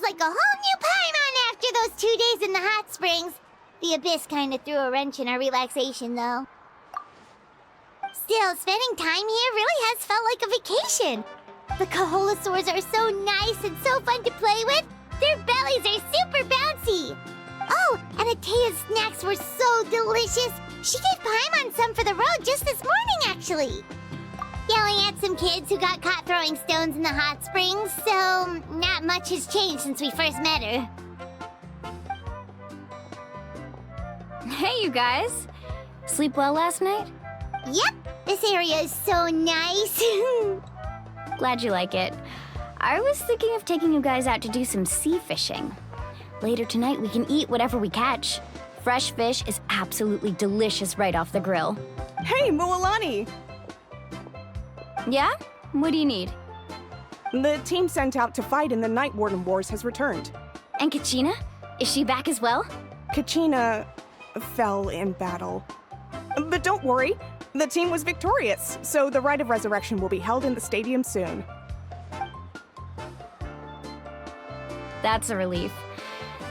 like a whole new Paimon after those 2 days in the hot springs. The Abyss kinda threw a wrench in our relaxation, though. Still, spending time here really has felt like a vacation. The Kaholasaurs are so nice and so fun to play with. Their bellies are super bouncy. Oh, and Atea's snacks were so delicious. She gave Paimon some for the road just this morning, actually. Yelling at some kids who got caught throwing stones in the hot springs, so not much has changed since we first met her. Hey, you guys. Sleep well last night? Yep, this area is so nice. Glad you like it. I was thinking of taking you guys out to do some sea fishing. Later tonight, we can eat whatever we catch. Fresh fish is absolutely delicious right off the grill. Hey, Mualani! Yeah? What do you need? The team sent out to fight in the Night Warden Wars has returned. And Kachina? Is she back as well? Kachina fell in battle. But don't worry, the team was victorious, so the Rite of Resurrection will be held in the stadium soon. That's a relief.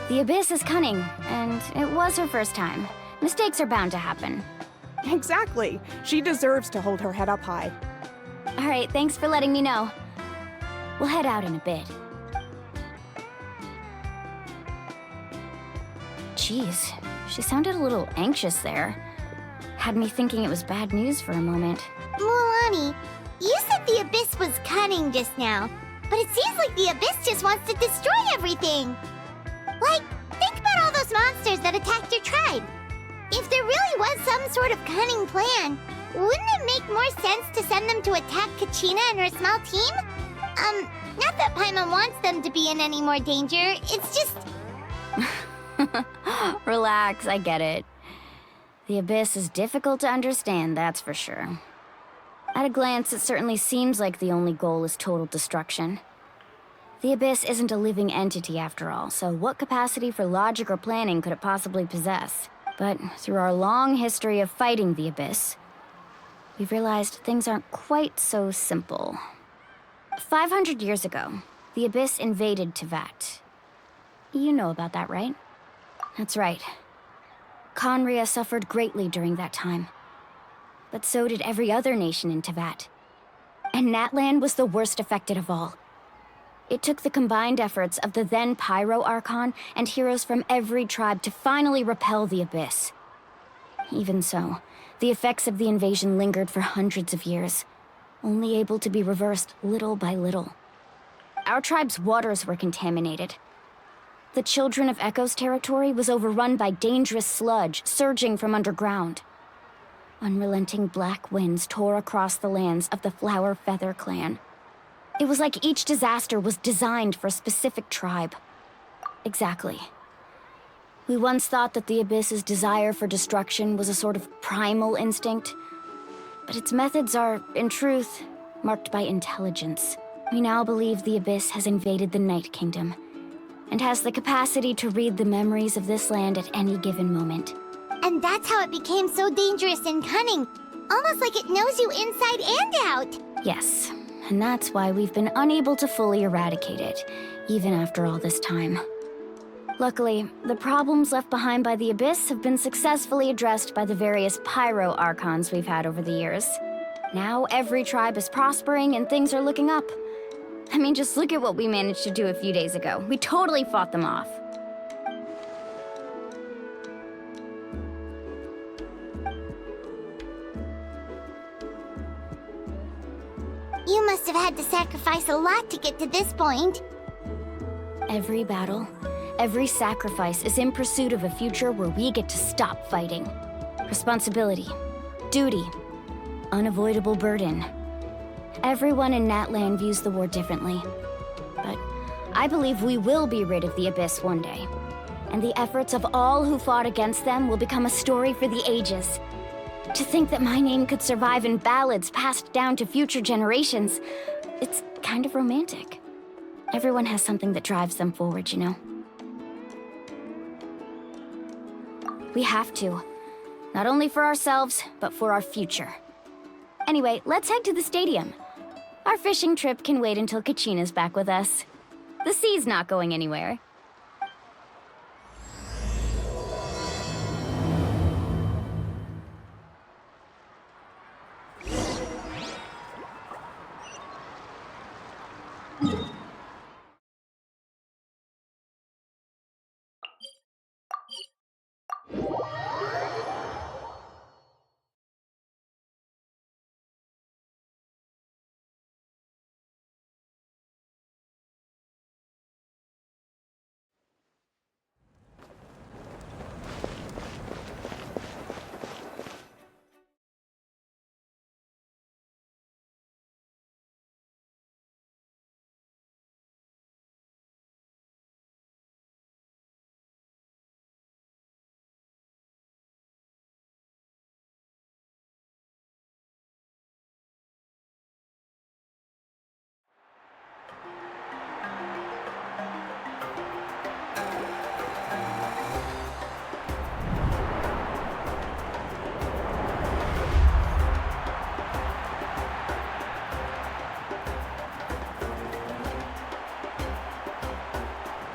The Abyss is cunning, and it was her first time. Mistakes are bound to happen. Exactly. She deserves to hold her head up high. All right, thanks for letting me know. We'll head out in a bit. Jeez, she sounded a little anxious there. Had me thinking it was bad news for a moment. Mualani, you said the Abyss was cunning just now, but it seems like the Abyss just wants to destroy everything. Like, think about all those monsters that attacked your tribe. If there really was some sort of cunning plan, wouldn't it make more sense to send them to attack Kachina and her small team? Not that Paimon wants them to be in any more danger, it's just... Relax, I get it. The Abyss is difficult to understand, that's for sure. At a glance, it certainly seems like the only goal is total destruction. The Abyss isn't a living entity after all, so what capacity for logic or planning could it possibly possess? But through our long history of fighting the Abyss, we've realized things aren't quite so simple. 500 years ago, the Abyss invaded Teyvat. You know about that, right? That's right. Conria suffered greatly during that time. But so did every other nation in Teyvat. And Natlan was the worst affected of all. It took the combined efforts of the then Pyro Archon and heroes from every tribe to finally repel the Abyss. Even so, the effects of the invasion lingered for hundreds of years, only able to be reversed little by little. Our tribe's waters were contaminated. The Children of Echo's territory was overrun by dangerous sludge surging from underground. Unrelenting black winds tore across the lands of the Flower Feather clan. It was like each disaster was designed for a specific tribe. Exactly. We once thought that the Abyss's desire for destruction was a sort of primal instinct, but its methods are, in truth, marked by intelligence. We now believe the Abyss has invaded the Night Kingdom, and has the capacity to read the memories of this land at any given moment. And that's how it became so dangerous and cunning. Almost like it knows you inside and out. Yes, and that's why we've been unable to fully eradicate it, even after all this time. Luckily, the problems left behind by the Abyss have been successfully addressed by the various Pyro Archons we've had over the years. Now every tribe is prospering and things are looking up. I mean, just look at what we managed to do a few days ago. We totally fought them off. You must have had to sacrifice a lot to get to this point. Every battle, every sacrifice is in pursuit of a future where we get to stop fighting. Responsibility, duty, unavoidable burden. Everyone in Natlan views the war differently. But I believe we will be rid of the Abyss one day. And the efforts of all who fought against them will become a story for the ages. To think that my name could survive in ballads passed down to future generations, it's kind of romantic. Everyone has something that drives them forward, you know? We have to. Not only for ourselves, but for our future. Anyway, let's head to the stadium. Our fishing trip can wait until Kachina's back with us. The sea's not going anywhere.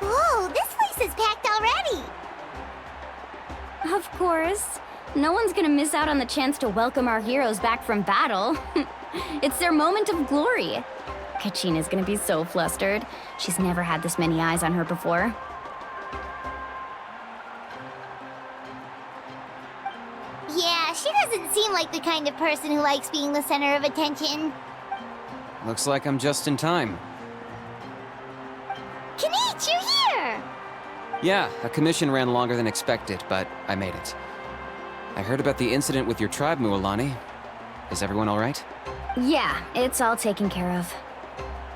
Whoa, this place is packed already! Of course. No one's gonna miss out on the chance to welcome our heroes back from battle. It's their moment of glory. Kachina's gonna be so flustered. She's never had this many eyes on her before. Yeah, she doesn't seem like the kind of person who likes being the center of attention. Looks like I'm just in time. Kanich, you're here! Yeah, a commission ran longer than expected, but I made it. I heard about the incident with your tribe, Mualani. Is everyone all right? Yeah, it's all taken care of.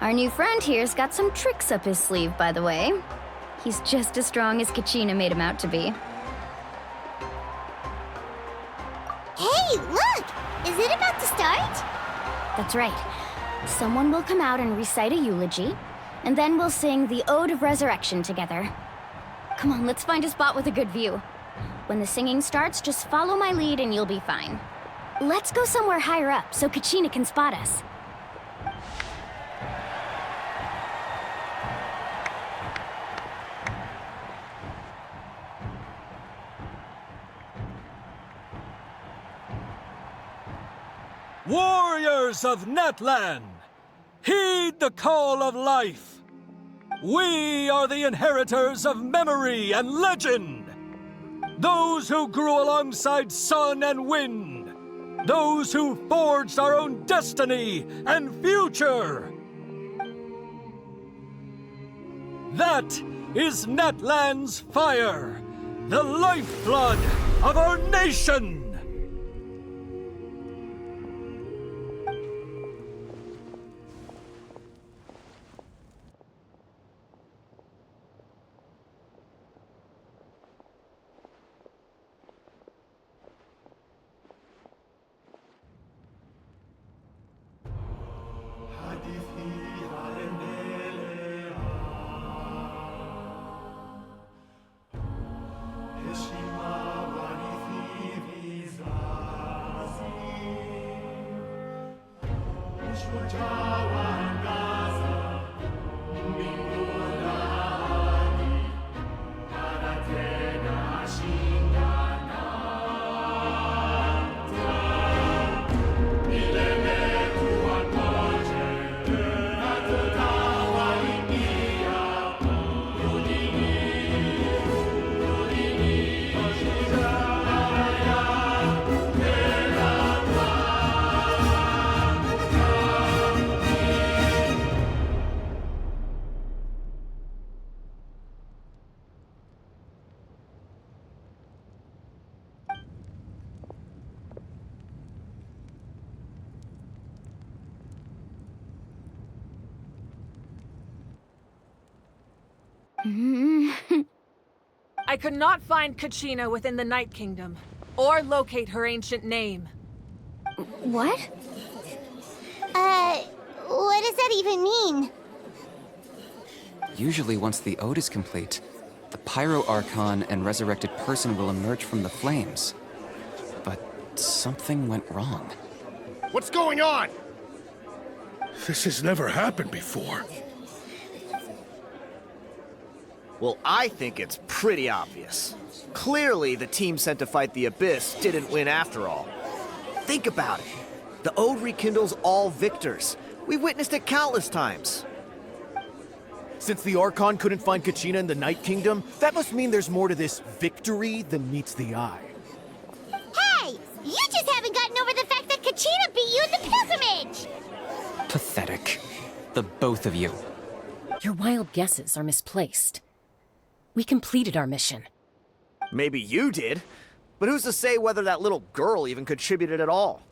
Our new friend here's got some tricks up his sleeve, by the way. He's just as strong as Kachina made him out to be. Hey, look! Is it about to start? That's right. Someone will come out and recite a eulogy, and then we'll sing the Ode of Resurrection together. Come on, let's find a spot with a good view. When the singing starts, just follow my lead and you'll be fine. Let's go somewhere higher up so Kachina can spot us. Warriors of Natlan, heed the call of life. We are the inheritors of memory and legend. Those who grew alongside sun and wind. Those who forged our own destiny and future. That is Natlan's fire, the lifeblood of our nation. I could not find Kachina within the Night Kingdom, or locate her ancient name. What? What does that even mean? Usually once the ode is complete, the Pyro Archon and resurrected person will emerge from the flames. But something went wrong. What's going on? This has never happened before. Well, I think it's pretty obvious. Clearly, the team sent to fight the Abyss didn't win after all. Think about it. The Ode rekindles all victors. We've witnessed it countless times. Since the Archon couldn't find Kachina in the Night Kingdom, that must mean there's more to this victory than meets the eye. Hey! You just haven't gotten over the fact that Kachina beat you in the pilgrimage! Pathetic. The both of you. Your wild guesses are misplaced. We completed our mission. Maybe you did, but who's to say whether that little girl even contributed at all?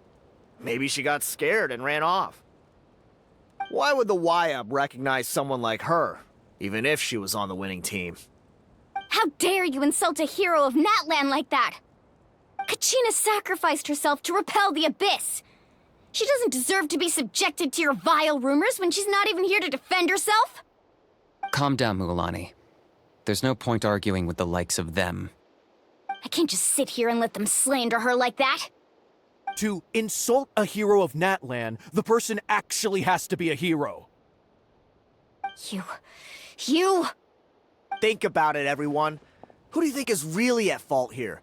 Maybe she got scared and ran off. Why would the YUB recognize someone like her, even if she was on the winning team? How dare you insult a hero of Natlan like that? Kachina sacrificed herself to repel the Abyss. She doesn't deserve to be subjected to your vile rumors when she's not even here to defend herself. Calm down, Mualani. There's no point arguing with the likes of them. I can't just sit here and let them slander her like that. To insult a hero of Natlan, the person actually has to be a hero. You... Think about it, everyone. Who do you think is really at fault here?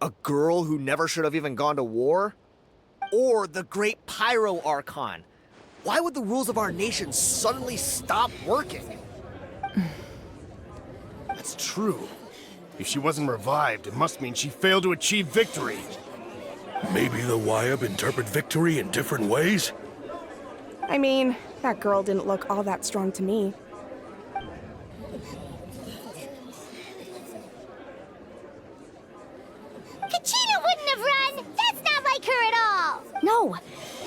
A girl who never should have even gone to war? Or the great Pyro Archon? Why would the rules of our nation suddenly stop working? That's true. If she wasn't revived, it must mean she failed to achieve victory. Maybe the YUB interpret victory in different ways? I mean, that girl didn't look all that strong to me. Kachina wouldn't have run! That's not like her at all! No,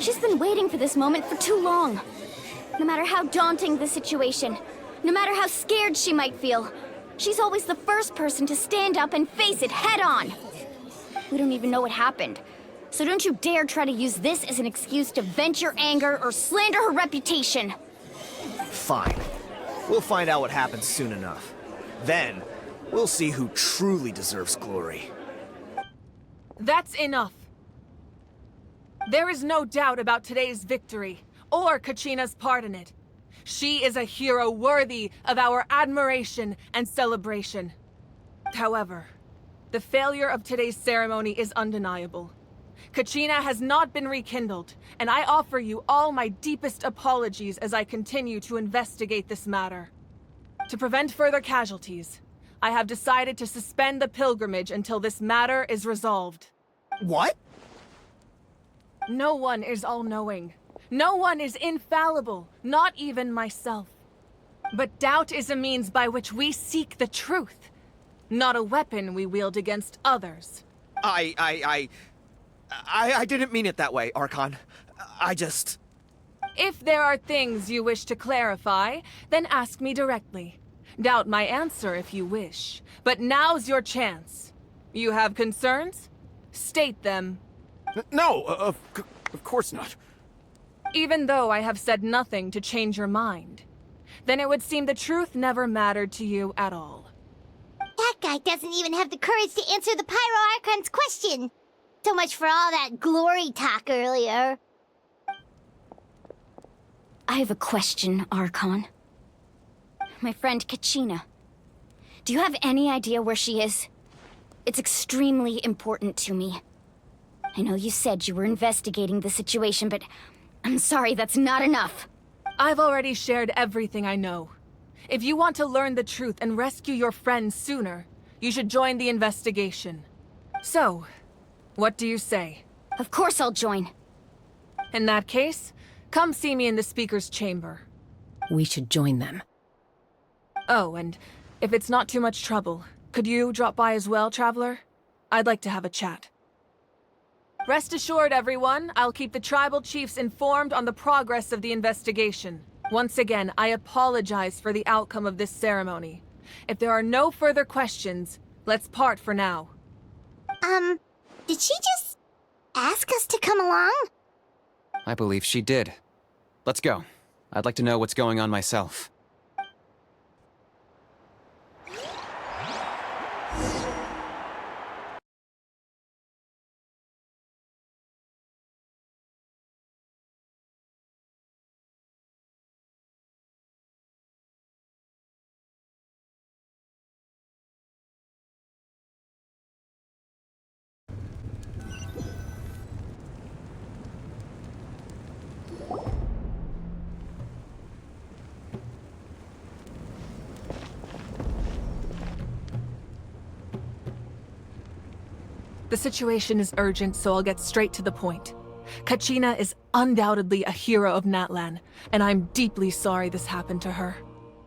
she's been waiting for this moment for too long. No matter how daunting the situation, no matter how scared she might feel, she's always the first person to stand up and face it head on. We don't even know what happened, so don't you dare try to use this as an excuse to vent your anger or slander her reputation. Fine. We'll find out what happens soon enough. Then, we'll see who truly deserves glory. That's enough. There is no doubt about today's victory, or Kachina's part in it. She is a hero worthy of our admiration and celebration. However, the failure of today's ceremony is undeniable. Kachina has not been rekindled, and I offer you all my deepest apologies as I continue to investigate this matter. To prevent further casualties, I have decided to suspend the pilgrimage until this matter is resolved. What? No one is all-knowing. No one is infallible, not even myself. But doubt is a means by which we seek the truth, not a weapon we wield against others. I didn't mean it that way, Archon. If there are things you wish to clarify, then ask me directly. Doubt my answer if you wish, but now's your chance. You have concerns? State them. No, of course not. Even though I have said nothing to change your mind, then it would seem the truth never mattered to you at all. That guy doesn't even have the courage to answer the Pyro Archon's question. So much for all that glory talk earlier. I have a question, Archon. My friend Kachina. Do you have any idea where she is? It's extremely important to me. I know you said you were investigating the situation, but I'm sorry, that's not enough. I've already shared everything I know. If you want to learn the truth and rescue your friend sooner, you should join the investigation. So, what do you say? Of course I'll join. In that case, come see me in the speaker's chamber. We should join them. Oh, and if it's not too much trouble, could you drop by as well, Traveler? I'd like to have a chat. Rest assured, everyone, I'll keep the tribal chiefs informed on the progress of the investigation. Once again, I apologize for the outcome of this ceremony. If there are no further questions, let's part for now. Did she just ask us to come along? I believe she did. Let's go. I'd like to know what's going on myself. The situation is urgent, so I'll get straight to the point. Kachina is undoubtedly a hero of Natlan, and I'm deeply sorry this happened to her.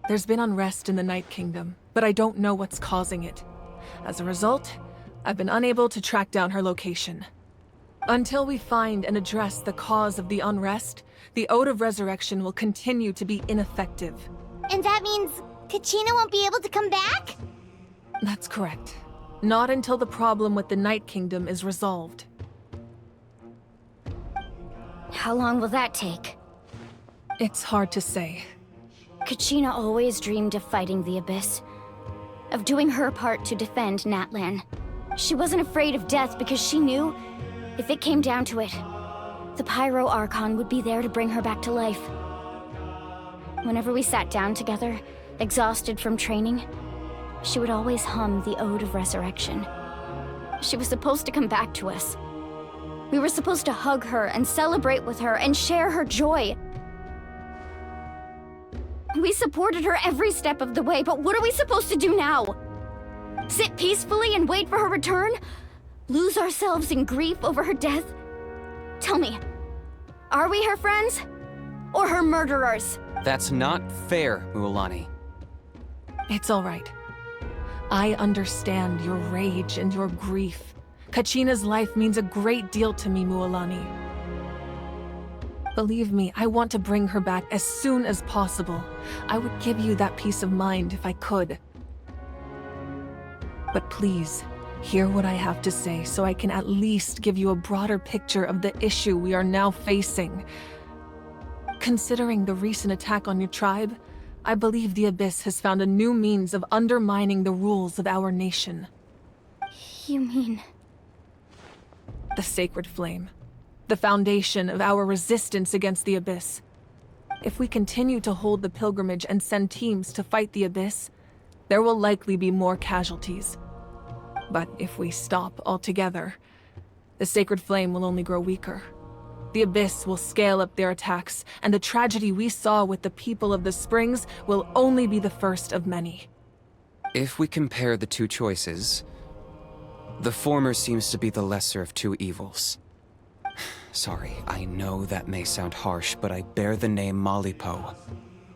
There's been unrest in the Night Kingdom, but I don't know what's causing it. As a result, I've been unable to track down her location. Until we find and address the cause of the unrest, the Ode of Resurrection will continue to be ineffective. And that means Kachina won't be able to come back? That's correct. Not until the problem with the Night Kingdom is resolved. How long will that take? It's hard to say. Kachina always dreamed of fighting the Abyss, of doing her part to defend Natlan. She wasn't afraid of death because she knew, if it came down to it, the Pyro Archon would be there to bring her back to life. Whenever we sat down together, exhausted from training, she would always hum the Ode of Resurrection. She was supposed to come back to us. We were supposed to hug her and celebrate with her and share her joy. We supported her every step of the way, but what are we supposed to do now? Sit peacefully and wait for her return? Lose ourselves in grief over her death? Tell me, are we her friends? Or her murderers? That's not fair, Mualani. It's all right. I understand your rage and your grief. Kachina's life means a great deal to me, Mualani. Believe me, I want to bring her back as soon as possible. I would give you that peace of mind if I could. But please, hear what I have to say so I can at least give you a broader picture of the issue we are now facing. Considering the recent attack on your tribe, I believe the Abyss has found a new means of undermining the rules of our nation. You mean... The Sacred Flame. The foundation of our resistance against the Abyss. If we continue to hold the pilgrimage and send teams to fight the Abyss, there will likely be more casualties. But if we stop altogether, the Sacred Flame will only grow weaker. The Abyss will scale up their attacks, and the tragedy we saw with the people of the Springs will only be the first of many. If we compare the two choices, the former seems to be the lesser of two evils. Sorry, I know that may sound harsh, but I bear the name Malipo.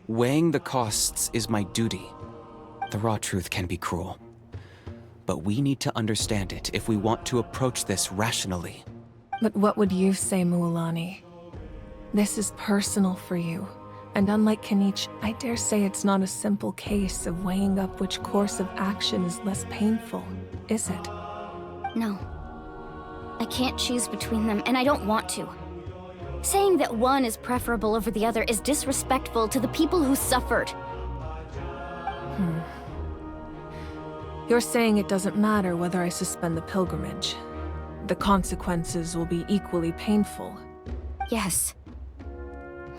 Weighing the costs is my duty. The raw truth can be cruel. But we need to understand it if we want to approach this rationally. But what would you say, Mualani? This is personal for you, and unlike Kanich, I dare say it's not a simple case of weighing up which course of action is less painful, is it? No. I can't choose between them, and I don't want to. Saying that one is preferable over the other is disrespectful to the people who suffered. You're saying it doesn't matter whether I suspend the pilgrimage. The consequences will be equally painful. Yes.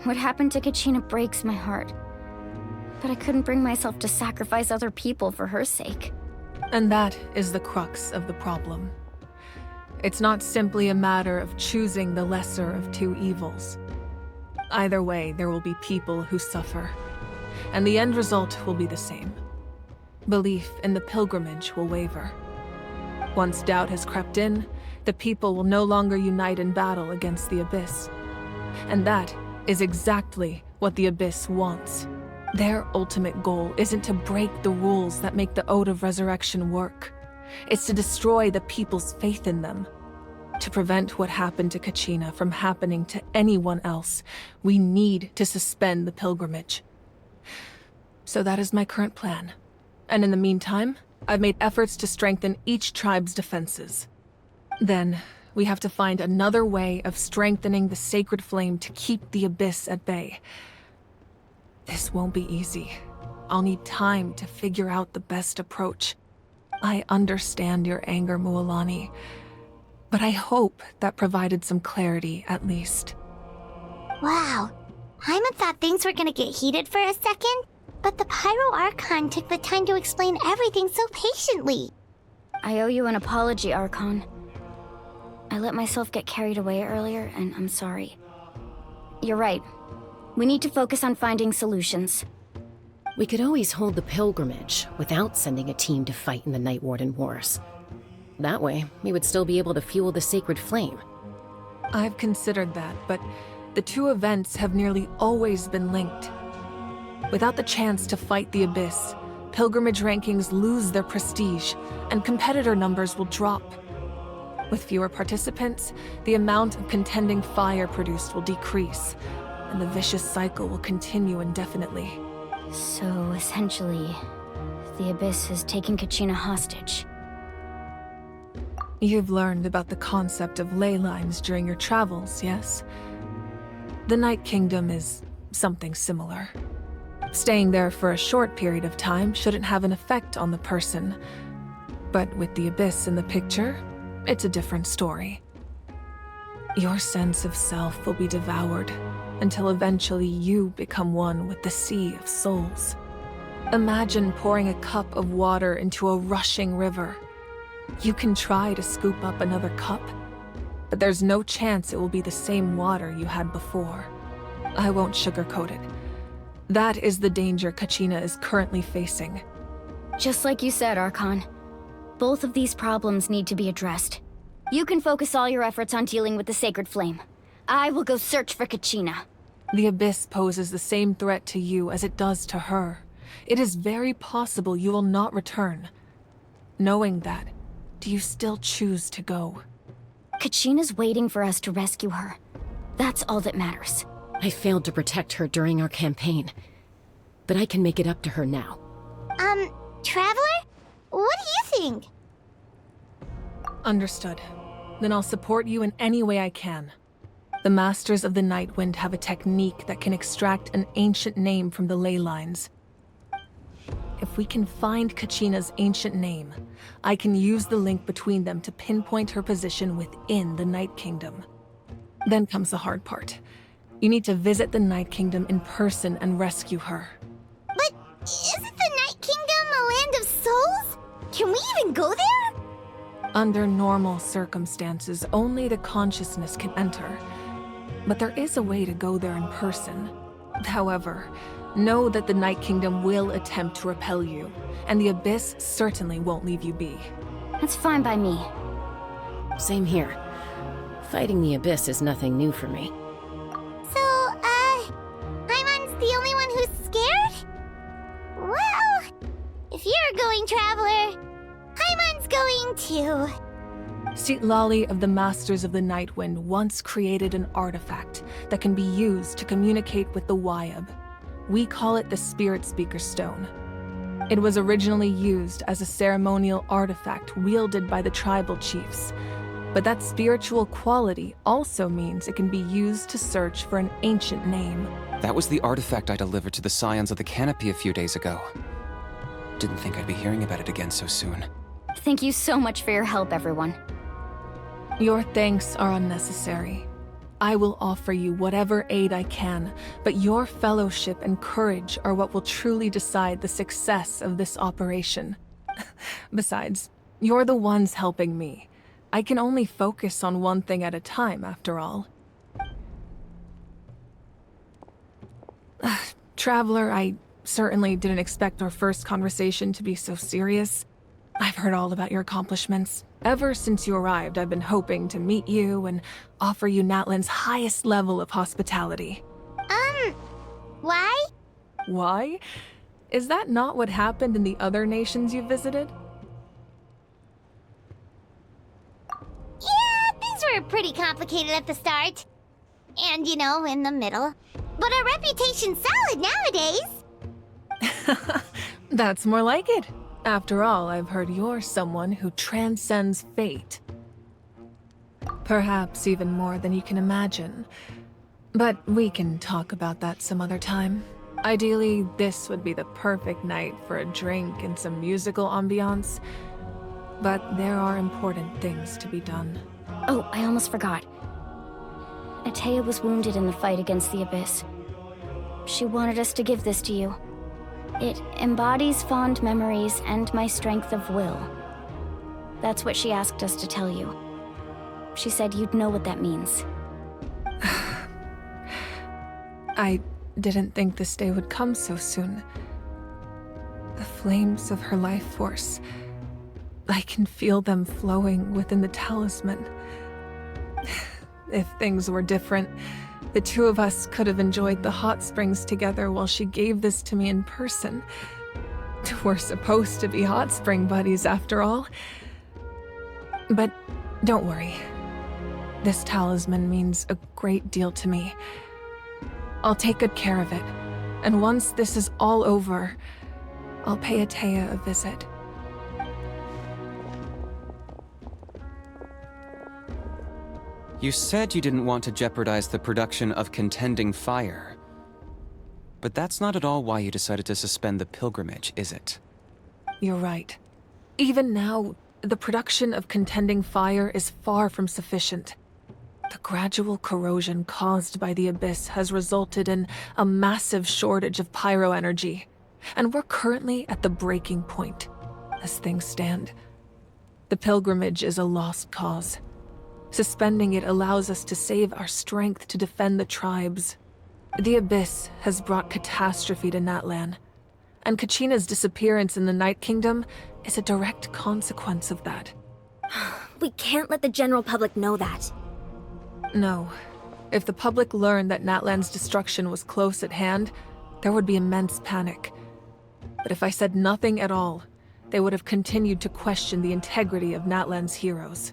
What happened to Kachina breaks my heart. But I couldn't bring myself to sacrifice other people for her sake. And that is the crux of the problem. It's not simply a matter of choosing the lesser of two evils. Either way, there will be people who suffer. And the end result will be the same. Belief in the pilgrimage will waver. Once doubt has crept in, the people will no longer unite in battle against the Abyss. And that is exactly what the Abyss wants. Their ultimate goal isn't to break the rules that make the Ode of Resurrection work. It's to destroy the people's faith in them. To prevent what happened to Kachina from happening to anyone else, we need to suspend the pilgrimage. So that is my current plan. And in the meantime, I've made efforts to strengthen each tribe's defenses. Then, we have to find another way of strengthening the Sacred Flame to keep the Abyss at bay. This won't be easy. I'll need time to figure out the best approach. I understand your anger, Mualani, but I hope that provided some clarity, at least. Wow. Hyman thought things were gonna get heated for a second, but the Pyro Archon took the time to explain everything so patiently. I owe you an apology, Archon. I let myself get carried away earlier, and I'm sorry. You're right. We need to focus on finding solutions. We could always hold the pilgrimage without sending a team to fight in the Night Warden Wars. That way, we would still be able to fuel the sacred flame. I've considered that, but the two events have nearly always been linked. Without the chance to fight the Abyss, pilgrimage rankings lose their prestige, and competitor numbers will drop. With fewer participants, the amount of contending fire produced will decrease, and the vicious cycle will continue indefinitely. So, essentially, the Abyss has taken Kachina hostage. You've learned about the concept of ley lines during your travels, yes? The Night Kingdom is something similar. Staying there for a short period of time shouldn't have an effect on the person. But with the Abyss in the picture, it's a different story. Your sense of self will be devoured until eventually you become one with the Sea of Souls. Imagine pouring a cup of water into a rushing river. You can try to scoop up another cup, but there's no chance it will be the same water you had before. I won't sugarcoat it. That is the danger Kachina is currently facing. Just like you said, Archon. Both of these problems need to be addressed. You can focus all your efforts on dealing with the Sacred Flame. I will go search for Kachina. The Abyss poses the same threat to you as it does to her. It is very possible you will not return. Knowing that, do you still choose to go? Kachina's waiting for us to rescue her. That's all that matters. I failed to protect her during our campaign, but I can make it up to her now. Traveler? What do you think? Understood. Then I'll support you in any way I can. The Masters of the Nightwind have a technique that can extract an ancient name from the ley lines. If we can find Kachina's ancient name, I can use the link between them to pinpoint her position within the Night Kingdom. Then comes the hard part. You need to visit the Night Kingdom in person and rescue her. But isn't the Night Kingdom a land of souls? Can we even go there? Under normal circumstances, only the consciousness can enter. But there is a way to go there in person. However, know that the Night Kingdom will attempt to repel you, and the Abyss certainly won't leave you be. That's fine by me. Same here. Fighting the Abyss is nothing new for me. So, Paimon's the only one who's scared? Well, if you're going, Traveler, Paimon's going too. Citlali of the Masters of the Nightwind once created an artifact that can be used to communicate with the Wyab. We call it the Spirit Speaker Stone. It was originally used as a ceremonial artifact wielded by the tribal chiefs, but that spiritual quality also means it can be used to search for an ancient name. That was the artifact I delivered to the Scions of the Canopy a few days ago. Didn't think I'd be hearing about it again so soon. Thank you so much for your help, everyone. Your thanks are unnecessary. I will offer you whatever aid I can, but your fellowship and courage are what will truly decide the success of this operation. Besides, you're the ones helping me. I can only focus on one thing at a time, after all. Traveler, I certainly didn't expect our first conversation to be so serious. I've heard all about your accomplishments. Ever since you arrived, I've been hoping to meet you and offer you Natlan's highest level of hospitality. Why? Why? Is that not what happened in the other nations you visited? Yeah, things were pretty complicated at the start. And, in the middle. But our reputation's solid nowadays. That's more like it. After all, I've heard you're someone who transcends fate. Perhaps even more than you can imagine. But we can talk about that some other time. Ideally, this would be the perfect night for a drink and some musical ambiance. But there are important things to be done. Oh, I almost forgot. Atea was wounded in the fight against the Abyss. She wanted us to give this to you. It embodies fond memories and my strength of will. That's what she asked us to tell you. She said you'd know what that means. I didn't think this day would come so soon. The flames of her life force. I can feel them flowing within the talisman. If things were different, the two of us could have enjoyed the hot springs together while she gave this to me in person. We're supposed to be hot spring buddies after all. But don't worry. This talisman means a great deal to me. I'll take good care of it. And once this is all over, I'll pay Atea a visit. You said you didn't want to jeopardize the production of Contending Fire. But that's not at all why you decided to suspend the pilgrimage, is it? You're right. Even now, the production of Contending Fire is far from sufficient. The gradual corrosion caused by the Abyss has resulted in a massive shortage of pyro energy, and we're currently at the breaking point, as things stand. The pilgrimage is a lost cause. Suspending it allows us to save our strength to defend the tribes. The Abyss has brought catastrophe to Natlan, and Kachina's disappearance in the Night Kingdom is a direct consequence of that. We can't let the general public know that. No. If the public learned that Natlan's destruction was close at hand, there would be immense panic. But if I said nothing at all, they would have continued to question the integrity of Natlan's heroes.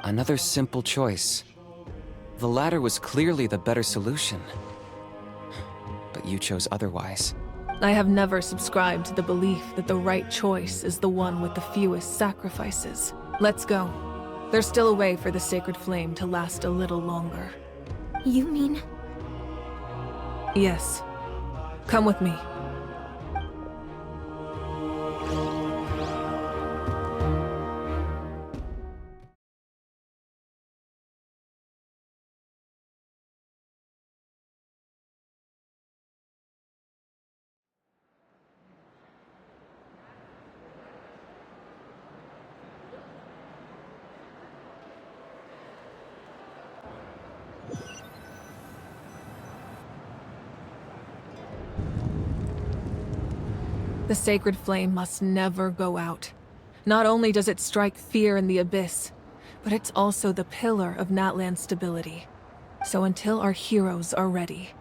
Another simple choice. The latter was clearly the better solution. But you chose otherwise. I have never subscribed to the belief that the right choice is the one with the fewest sacrifices. Let's go. There's still a way for the sacred flame to last a little longer. You mean? Yes. Come with me. The sacred flame must never go out. Not only does it strike fear in the Abyss, but it's also the pillar of Natlan's stability. So until our heroes are ready,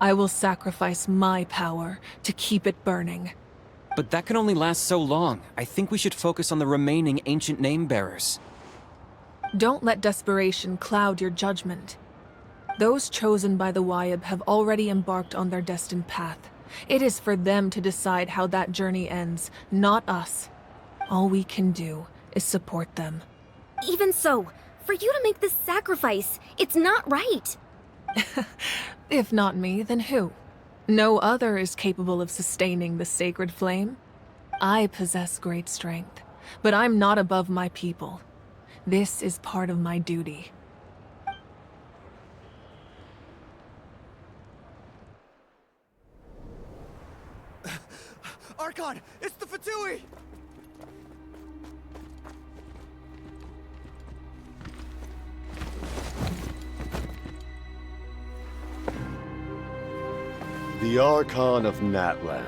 I will sacrifice my power to keep it burning. But that can only last so long. I think we should focus on the remaining ancient name-bearers. Don't let desperation cloud your judgment. Those chosen by the Wyab have already embarked on their destined path. It is for them to decide how that journey ends, not us. All we can do is support them. Even so, for you to make this sacrifice, it's not right. If not me, then who? No other is capable of sustaining the sacred flame. I possess great strength, but I'm not above my people. This is part of my duty. Archon, it's the Fatui! The Archon of Natlan.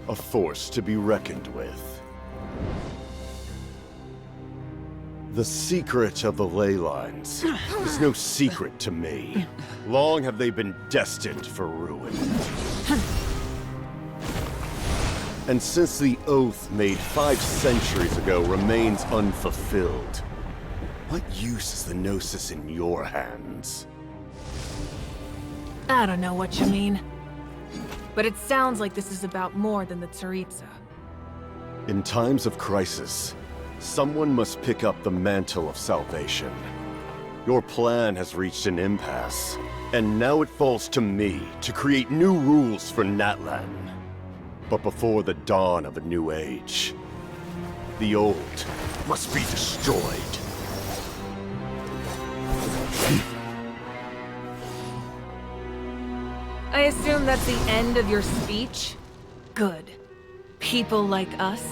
A force to be reckoned with. The secret of the ley lines is no secret to me. Long have they been destined for ruin. And since the oath made 5 centuries ago remains unfulfilled, what use is the Gnosis in your hands? I don't know what you mean. But it sounds like this is about more than the Tsaritsa. In times of crisis, someone must pick up the mantle of salvation. Your plan has reached an impasse, and now it falls to me to create new rules for Natlan. But before the dawn of a new age, the old must be destroyed. I assume that's the end of your speech? Good. People like us.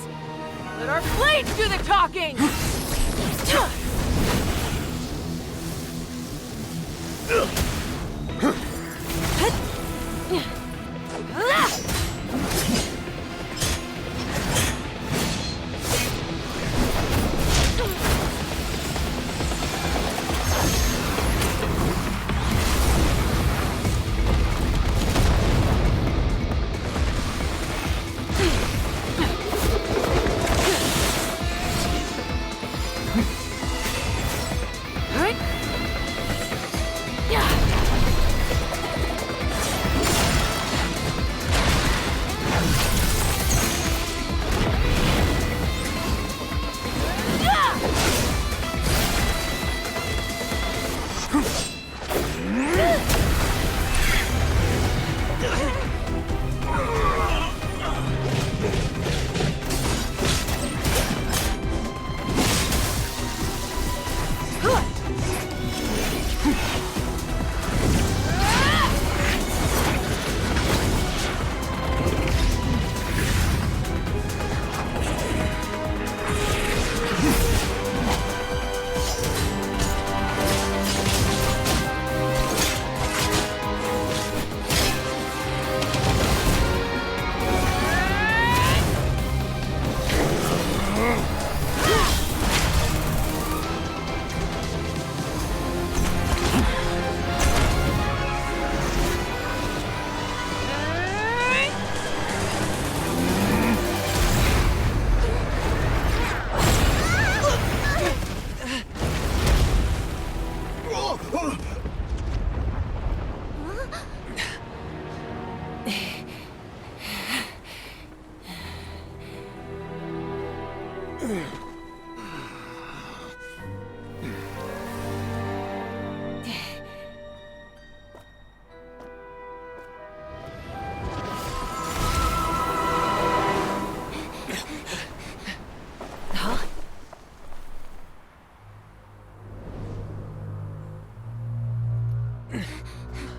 Let our blades do the talking!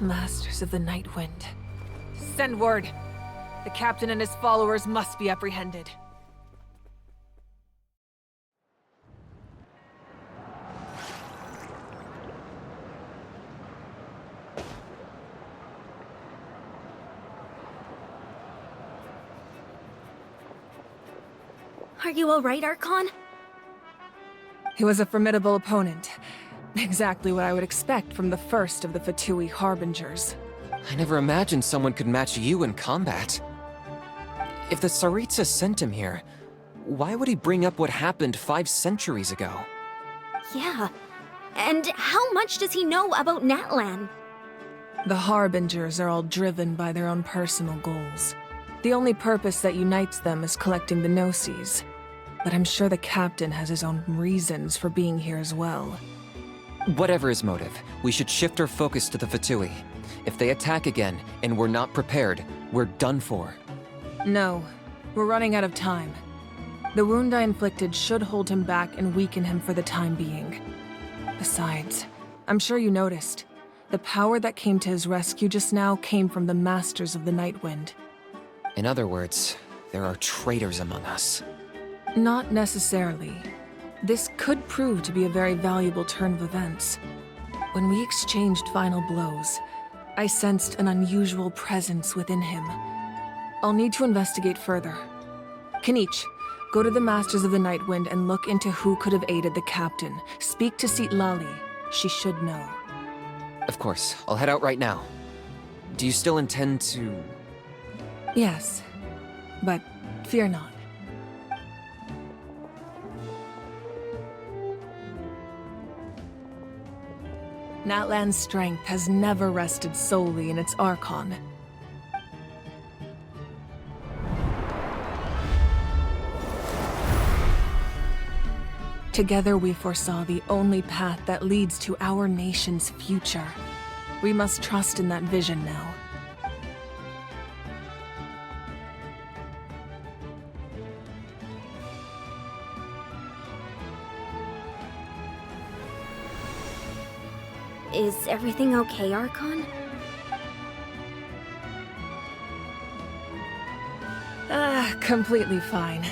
Masters of the Night Wind. Send word. The captain and his followers must be apprehended. Are you alright, Archon? He was a formidable opponent. Exactly what I would expect from the first of the Fatui Harbingers. I never imagined someone could match you in combat. If the Tsaritsa sent him here, why would he bring up what happened 5 centuries ago? Yeah. And how much does he know about Natlan? The Harbingers are all driven by their own personal goals. The only purpose that unites them is collecting the Gnosis. But I'm sure the captain has his own reasons for being here as well. Whatever his motive, we should shift our focus to the Fatui. If they attack again, and we're not prepared, we're done for. No, we're running out of time. The wound I inflicted should hold him back and weaken him for the time being. Besides, I'm sure you noticed, the power that came to his rescue just now came from the Masters of the Night Wind. In other words, there are traitors among us. Not necessarily. This could prove to be a very valuable turn of events. When we exchanged final blows, I sensed an unusual presence within him. I'll need to investigate further. Kinich, go to the Masters of the Night Wind and look into who could have aided the captain. Speak to Sitlali. She should know. Of course, I'll head out right now. Do you still intend to... Yes, but fear not. Natlan's strength has never rested solely in its Archon. Together we foresaw the only path that leads to our nation's future. We must trust in that vision now. Is everything okay, Archon? Completely fine.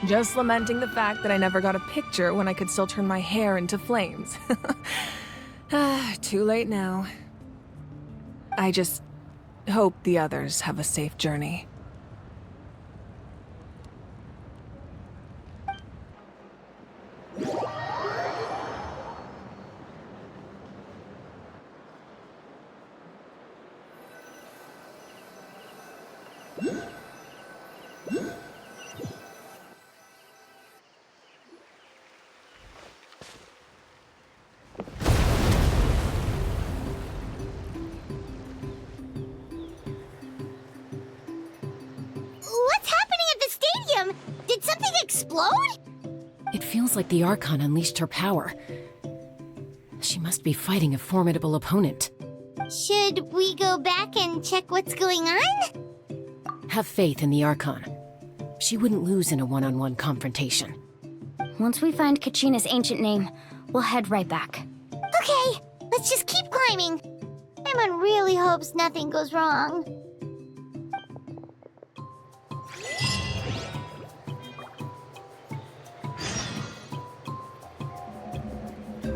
Just lamenting the fact that I never got a picture when I could still turn my hair into flames. Too late now. I just hope the others have a safe journey. What's happening at the stadium? Did something explode? It feels like the Archon unleashed her power. She must be fighting a formidable opponent. Should we go back and check what's going on? Have faith in the Archon. She wouldn't lose in a one-on-one confrontation. Once we find Kachina's ancient name, we'll head right back. Okay, let's just keep climbing. Everyone really hopes nothing goes wrong.